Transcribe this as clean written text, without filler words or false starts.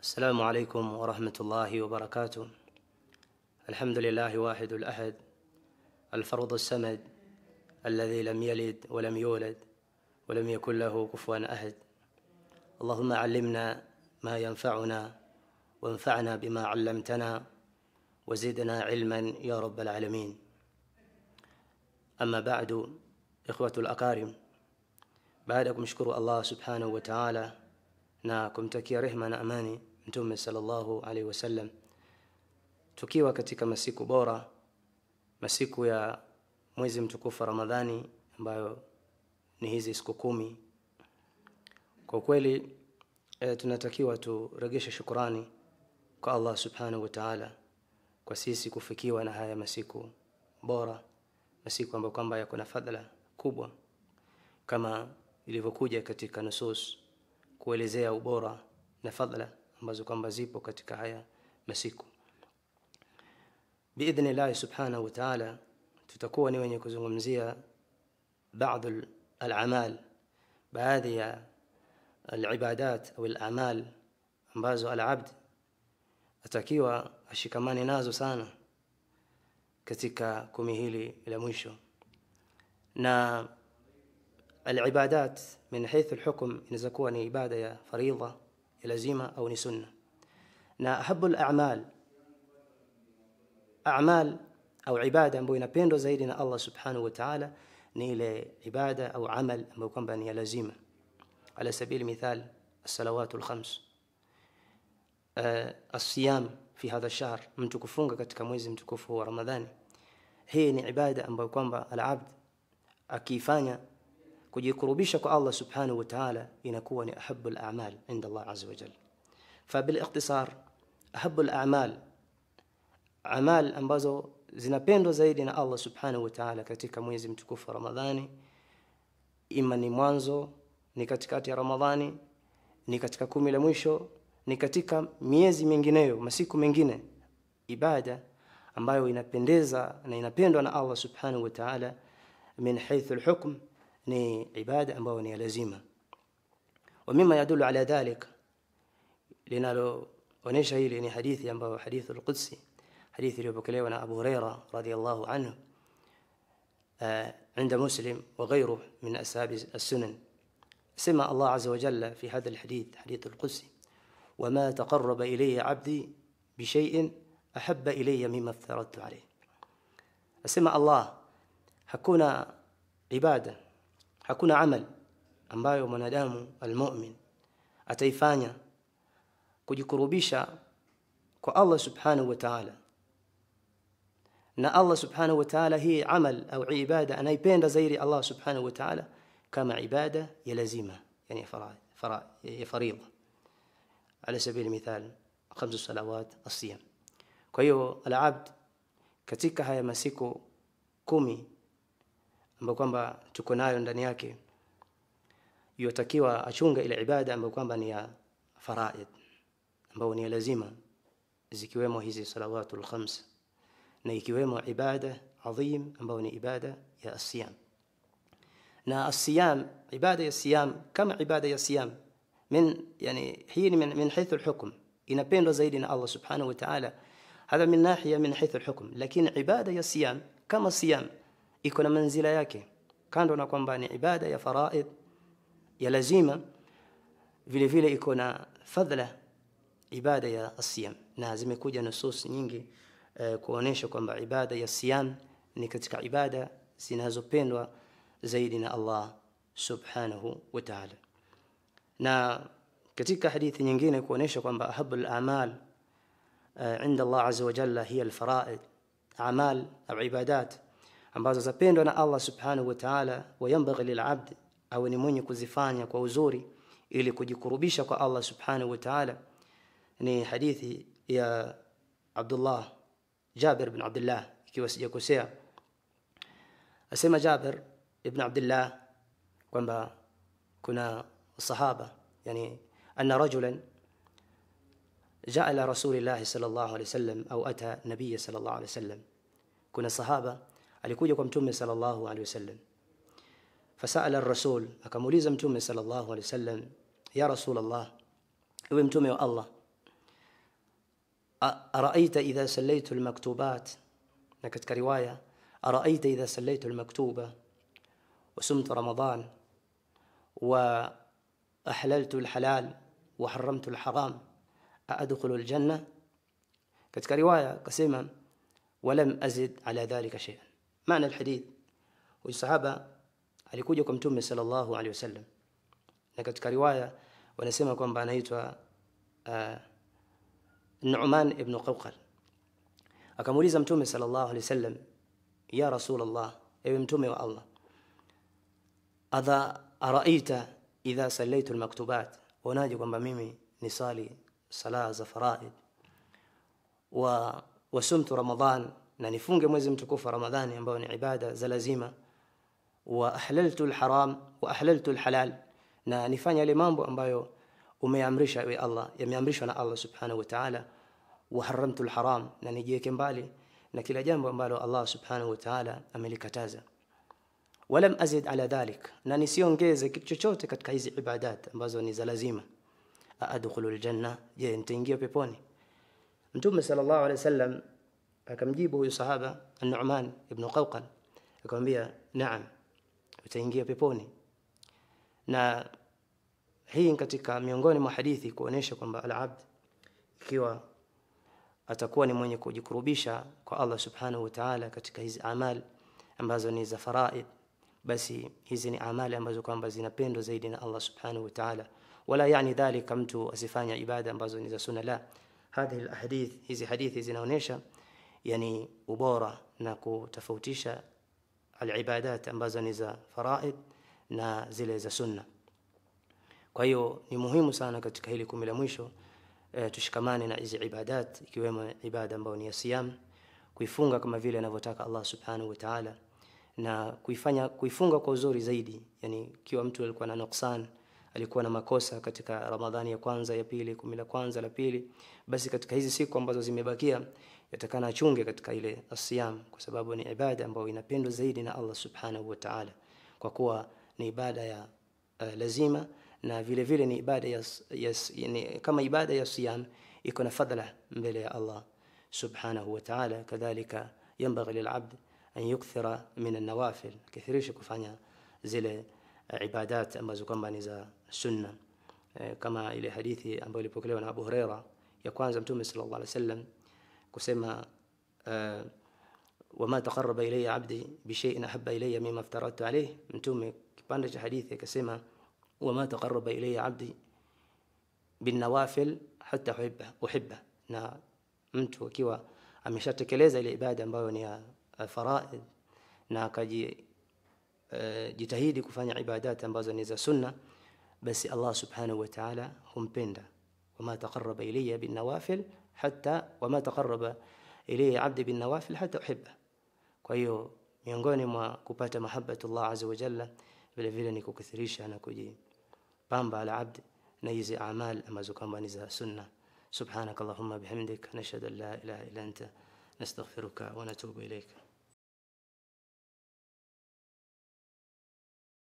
السلام عليكم ورحمة الله وبركاته. الحمد لله واحد الأحد الفرد الصمد الذي لم يلد ولم يولد ولم يكن له كفوا أحد. اللهم علمنا ما ينفعنا وانفعنا بما علمتنا وزدنا علما يا رب العالمين. أما بعد، إخوة الأكارم، بعدكم شكر الله سبحانه وتعالى na kumtakia rehema na amani Mtume sallallahu alaihi wasallam, tukiwa katika masiku bora, masiku ya mwezi mtukufu Ramadhani, ambayo ni hizi siku 10. Kwa kweli tunatakiwa turegeshe shukrani kwa Allah subhanahu wa ta'ala kwa sisi kufikiwa na haya masiku bora, masiku ambayo kwamba yako na fadhila kubwa, kama ilivyokuja katika nusus kuelezea ubora na fadhila ambazo kwamba zipo katika haya masiku. Biidhnillah subhanahu wa ta'ala tutakuwa ni wenye kuzungumzia baadhi al-amal, baadhi ya al-ibadat au al-amal ambazo al-abd atakiwa ashikamane nazo sana katika 10 hili la mwisho. Na العبادات من حيث الحكم inaweza kuwa ni ibada ya faridha ya lazima au ni sunna. Na ahabul a'mal au ibada ambayo inapendwa zaidi na Allah subhanahu wa ta'ala ni ile ibada au amal ambayo kwamba ni ya lazima. Ala sabili mithal as-salawatul khams, as-siyam fi hadha ash-shahr, mtu kufunga katika mwezi mtukufu wa Ramadhani. Hii ni ibada ambayo kwamba al-abd akifanya kujikurubisha kwa Allah subhanahu wa ta'ala inakuwa ni ahabbul a'mal inda Allah azza wa jalla. Fabil ikhtisar, ahabbul a'mal, amal ambazo zinapendwa zaidi na Allah subhanahu wa ta'ala katika mwezi mtukufu wa Ramadhani, ima ni mwanzo, ni katikati ya Ramadhani, ni katika 10 la mwisho, ni katika miezi mingineyo, masiku mengine, ibada ambayo inapendeza na inapendwa na Allah subhanahu wa ta'ala min haythu al-hukm ni ibada ambayo ni lazima. Wa mimma yadullu ala dhalik, linaloonyesha hili ni hadithi ambayo hadithu al-Qudsi, hadithi iliyopokelewa na Abu Huraira radhiyallahu anhu عند مسلم وغيره من أصحاب السنن. سمع الله عز وجل في هذا الحديث، حديث القدسي: وما تقرب إلي عبدي بشيء أحب إلي مما افترضت عليه. سمع الله hakuna ibada, hakuna amal ambayo mwanadamu almu'min ataifanya kujikurubisha kwa Allah subhanahu wa ta'ala, na Allah subhanahu wa ta'ala hii amal au ibada anaipenda zaidi Allah subhanahu wa ta'ala kama ibada ya lazima, yani faridha, ala sabili mithal 5 salawat as-siyam. Kwa hiyo al-abd katika haya masiku 10 ambapo kwamba tuko nayo ndani yake, yotakiwa achunga ile ibada ambayo kwamba ni ya faraid, ambayo ni lazima, zikiwemo hizi salawatul khams, na ikiwemo ibada adhim ambayo ni ibada ya as-siyam. Na as-siyam, ibada ya siyam kama ibada ya siyam yani hii min haythu al-hukm inapendwa zaidi na Allah subhanahu wa ta'ala, hada min nahiya min haythu al-hukm. Lakini ibada ya siyam kama siyam iko na manzila yake, kando na kwamba ni ibada ya faraid ya lazima, vile vile iko na fadhila ibada ya as-siyam. Na zimekuja nusus nyingi kuonesha kwamba ibada ya siyam ni katika ibada zinazopendwa zaidi na Allah subhanahu wa ta'ala. Na katika hadithi nyingine kuonesha kwamba ahabbul a'mal inda Allah azza wa jalla hiya al-faraid, amal au ibadat ambazo zapendwa na Allah subhanahu wa ta'ala, wayambaghi lil'abd au ni mwenye kuzifanya kwa uzuri ili kujikurubisha kwa Allah subhanahu wa ta'ala. Ni hadithi ya Jabir ibn Abdullah, ikiwa sijakosea, asema Jabir ibn Abdullah kwamba kuna sahaba, yani anna rajulan jaa ila rasulillah sallallahu alayhi wasallam au ata nabiy sallallahu alayhi wasallam, kuna sahaba alikuja kwa mtume sallallahu alayhi wasallam. Fasala ar-rasul, akamuuliza mtume sallallahu alayhi wasallam: ya rasul Allah, ewe mtume wa Allah, araaita idha sallaytu almaktubat, na katika riwaya araaita idha sallaytu almaktuba wa sumtu ramadan wa ahlaltu alhalal wa haramtu alharam adkhulu aljanna. katika riwaya kasema walam azid ala dhalika shay'an. maana alhadith, huyu sahaba alikuja kwa mtume sallallahu alaihi wasallam, na katika riwaya wanasema kwamba anaitwa Nu'man ibn Qawqal. akamuuliza mtume sallallahu alaihi wasallam, ya rasulullah, ewe mtume wa Allah, adha araita idha sallaytu almaktubat, unaje kwamba mimi nisali sala za faraid wa wasumtu ramadan, na nifunge mwezi mtukufu Ramadhani ambao ni ibada za lazima, wa ahlaltu alharam wa ahlaltu alhalal, na nifanya yale mambo ambayo umeamrisha ewe Allah, yameamrishwa na Allah subhanahu wa ta'ala, wa haramtu alharam, na nijiweke mbali na kila jambo ambalo Allah subhanahu wa ta'ala amelikataza. Walam azid ala dhalik, na nisiongeze kitu chochote katika hizi ibadat ambazo ni za lazima. Adkhulu aljanna, je, nitaingia peponi? Mtume sallallahu alaihi wasallam akamjibu huyu sahaba An-Nu'man ibn Qawqal, akamwambia naam, utaingia peponi. Na hii katika miongoni mwa hadithi kuonesha kwamba al-abd ikiwa atakuwa ni mwenye kujikurubisha kwa Allah subhanahu wa ta'ala katika hizi amali ambazo ni za faraid, basi hizi ni amali ambazo kwamba zinapendwa zaidi na Allah subhanahu wa ta'ala. Wala yani dhalika mtu asifanya ibada ambazo ni za sunna, la. Hadhihi alahadith, hizi hadithi zinaonesha yani ubora na kutofautisha alibadat ambazo ni za faraid na zile za sunna. Kwa hiyo ni muhimu sana katika hili kumi la mwisho tushikamane na hizi ibadat, ikiwemo ibada ambayo ni ya siyam, kuifunga kama vile anavyotaka Allah subhanahu wa ta'ala, na kuifunga kwa uzuri zaidi. Yani kiwa mtu alikuwa na nuksan, alikuwa na makosa katika Ramadhani ya kwanza, ya pili, kumi la kwanza, la pili, basi katika hizi siku ambazo zimebakia yatakana achunge katika ile asiyam, kwa sababu ni ibada ambayo inapendwa zaidi na Allah subhanahu wa ta'ala, kwa kuwa ni ibada ya lazima, na vile vile ni ibada yani kama ibada ya siyam iko na fadhila mbele ya Allah subhanahu wa ta'ala. Kadhalika yanbaghi lil'abd an yukthira min an-nawafil, kithirisha kufanya zile ibadat ambazo kwamba ni za sunna, kama ile hadithi ambayo ilipokelewa na Abu Huraira ya kwanza, Mtume sallallahu alaihi wasallam kusema wama taqarraba ilayya 'abdi bi shay'in ahabba ilayya mimma aftaratu alayhi. Mtume kipande cha hadithi akasema wama taqarraba ilayya 'abdi bin nawafil hatta uhibba, na mtu akiwa ameshatekeleza ile ibada ambayo ni ya faraid na jitahidi kufanya ibadat ambazo ni za sunna, basi Allah subhanahu wa ta'ala humpenda. wama taqarraba ilayya bin nawafil hatta wama taqarraba ilayya 'abdi bin nawafil hatta uhibba. Kwa hiyo miongoni mwa kupata mahabbatullah azza wa jalla vile vile ni kukithirisha na kujipamba ala abd na hizi amali ambazo kama ni za sunna. subhanakallahumma bihamdik nashhadu an la ilaha illa anta nastaghfiruka wa natubu ilayka.